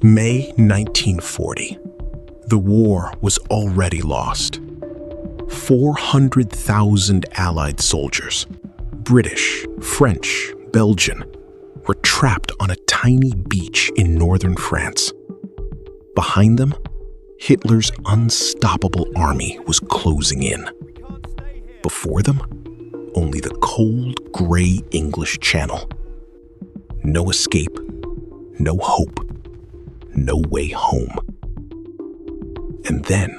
May 1940. The war was already lost. 400,000 Allied soldiers, British, French, Belgian, were trapped on a tiny beach in northern France. Behind them, Hitler's unstoppable army was closing in. Before them, only the cold, gray English Channel. No escape, no hope, no way home. And then,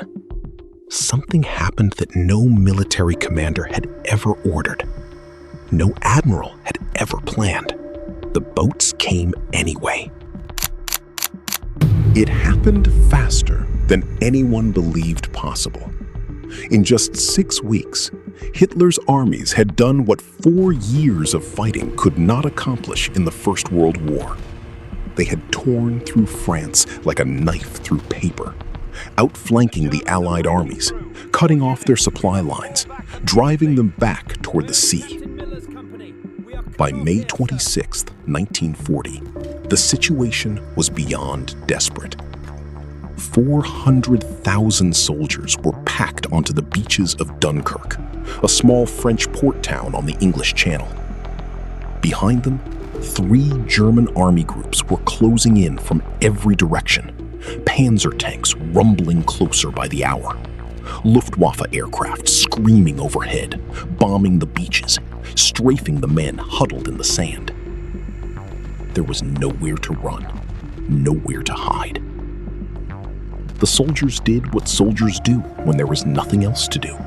something happened that no military commander had ever ordered. No admiral had ever planned. The boats came anyway. It happened faster than anyone believed possible. In just 6 weeks, Hitler's armies had done what 4 years of fighting could not accomplish in the First World War. They had torn through France like a knife through paper, outflanking the Allied armies, cutting off their supply lines, driving them back toward the sea. By May 26, 1940, the situation was beyond desperate. 400,000 soldiers were packed onto the beaches of Dunkirk, a small French port town on the English Channel. Behind them, 3 German army groups were closing in from every direction, Panzer tanks rumbling closer by the hour, Luftwaffe aircraft screaming overhead, bombing the beaches, strafing the men huddled in the sand. There was nowhere to run, nowhere to hide. The soldiers did what soldiers do when there was nothing else to do.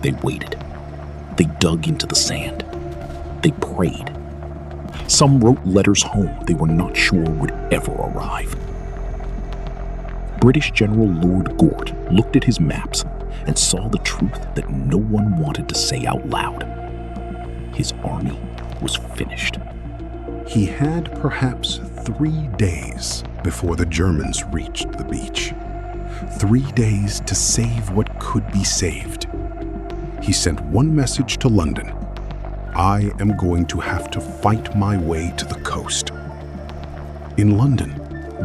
They waited. They dug into the sand. They prayed. Some wrote letters home they were not sure would ever arrive. British General Lord Gort looked at his maps and saw the truth that no one wanted to say out loud. His army was finished. He had perhaps 3 days before the Germans reached the beach. 3 days to save what could be saved. He sent one message to London: I am going to have to fight my way to the coast. In London,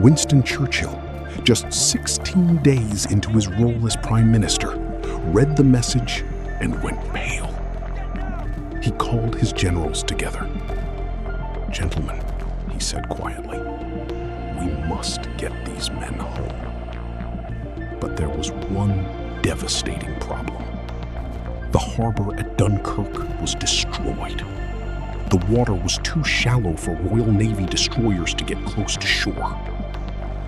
Winston Churchill, just 16 days into his role as Prime Minister, read the message and went pale. He called his generals together. Gentlemen, he said quietly, we must get these men home. But there was one devastating problem. The harbor at Dunkirk was destroyed. The water was too shallow for Royal Navy destroyers to get close to shore.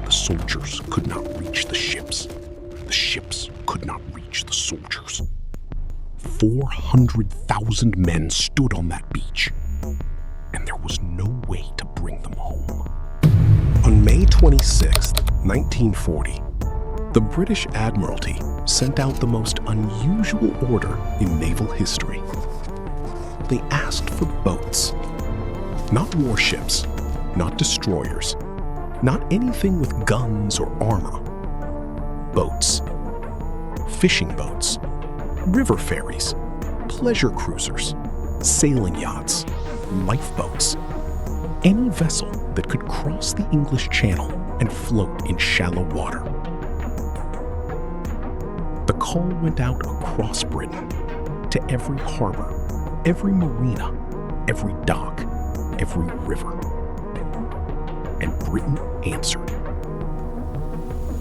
The soldiers could not reach the ships. The ships could not reach the soldiers. 400,000 men stood on that beach, and there was no way to bring them home. On May 26, 1940, the British Admiralty sent out the most unusual order in naval history. They asked for boats. Not warships, not destroyers, not anything with guns or armor. Boats. Fishing boats, river ferries, pleasure cruisers, sailing yachts, lifeboats. Any vessel that could cross the English Channel and float in shallow water. The call went out across Britain, to every harbor, every marina, every dock, every river. And Britain answered.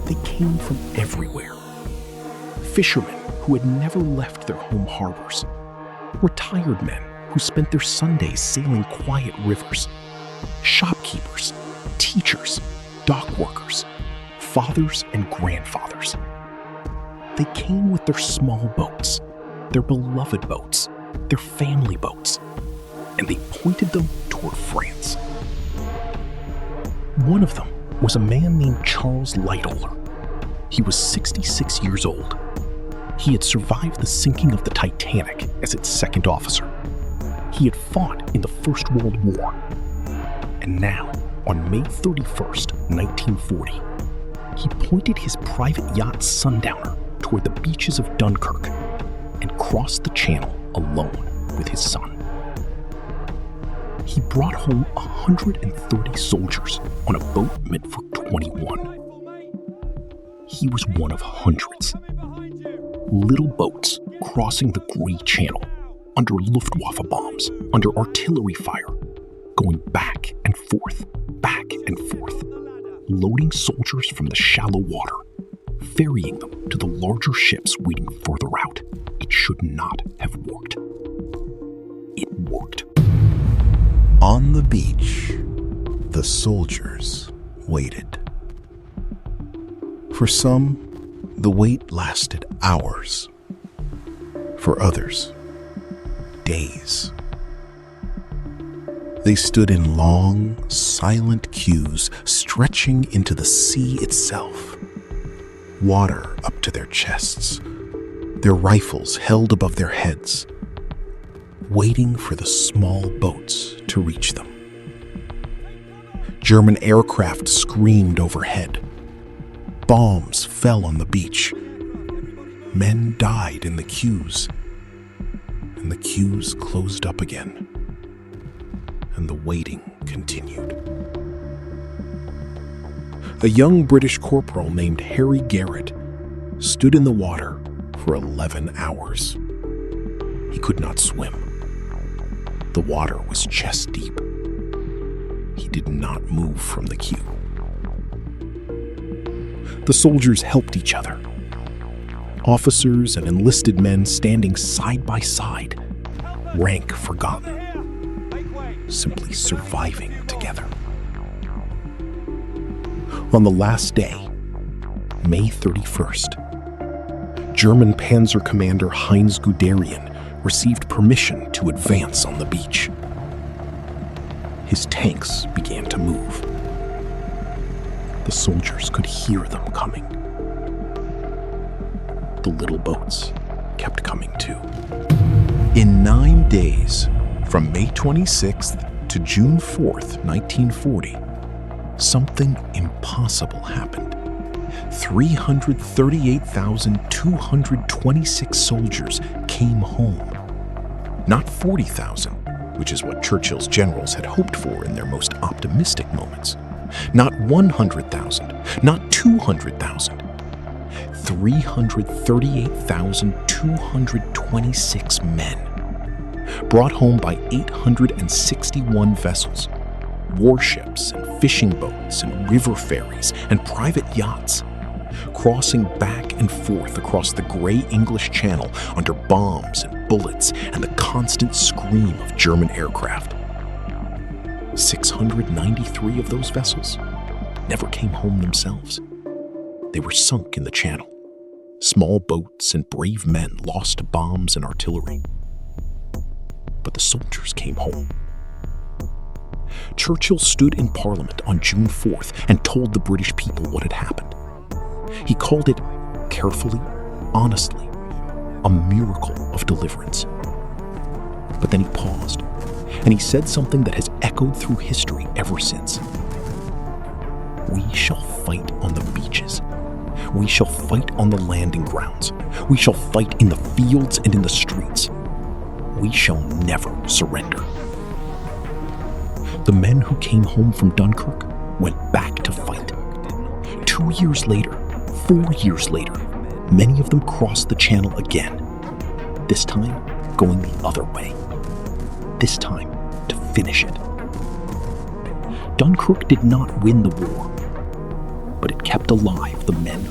They came from everywhere. Fishermen who had never left their home harbors, retired men who spent their Sundays sailing quiet rivers, shopkeepers, teachers, dock workers, fathers and grandfathers. They came with their small boats, their beloved boats, their family boats, and they pointed them toward France. One of them was a man named Charles Lightoller. He was 66 years old. He had survived the sinking of the Titanic as its second officer. He had fought in the First World War. And now, on May 31st, 1940, he pointed his private yacht Sundowner toward the beaches of Dunkirk and crossed the channel alone with his son. He brought home 130 soldiers on a boat meant for 21. He was one of hundreds. Little boats crossing the Gray Channel under Luftwaffe bombs, under artillery fire, going back and forth, loading soldiers from the shallow water, ferrying them to the larger ships waiting further out. It should not have worked. It worked. On the beach, the soldiers waited. For some, the wait lasted hours. For others, days. They stood in long, silent queues stretching into the sea itself. Water up to their chests, their rifles held above their heads, waiting for the small boats to reach them. German aircraft screamed overhead. Bombs fell on the beach. Men died in the queues, and the queues closed up again, and the waiting continued. A young British corporal named Harry Garrett stood in the water for 11 hours. He could not swim. The water was chest deep. He did not move from the queue. The soldiers helped each other. Officers and enlisted men standing side by side, rank forgotten, simply surviving together. On the last day, May 31st, German Panzer Commander Heinz Guderian received permission to advance on the beach. His tanks began to move. The soldiers could hear them coming. The little boats kept coming too. In 9 days, from May 26th to June 4th, 1940, something impossible happened. 338,226 soldiers came home. Not 40,000, which is what Churchill's generals had hoped for in their most optimistic moments. Not 100,000, not 200,000. 338,226 men, brought home by 861 vessels, warships and fishing boats and river ferries and private yachts, crossing back and forth across the gray English Channel under bombs and bullets and the constant scream of German aircraft. 693 of those vessels never came home themselves. They were sunk in the Channel. Small boats and brave men lost to bombs and artillery. But the soldiers came home. Churchill stood in Parliament on June 4th and told the British people what had happened. He called it, carefully, honestly, a miracle of deliverance. But then he paused, and he said something that has echoed through history ever since. We shall fight on the beaches. We shall fight on the landing grounds. We shall fight in the fields and in the streets. We shall never surrender. The men who came home from Dunkirk went back to fight. 2 years later, 4 years later, many of them crossed the Channel again. This time, going the other way. This time, to finish it. Dunkirk did not win the war, but it kept alive the men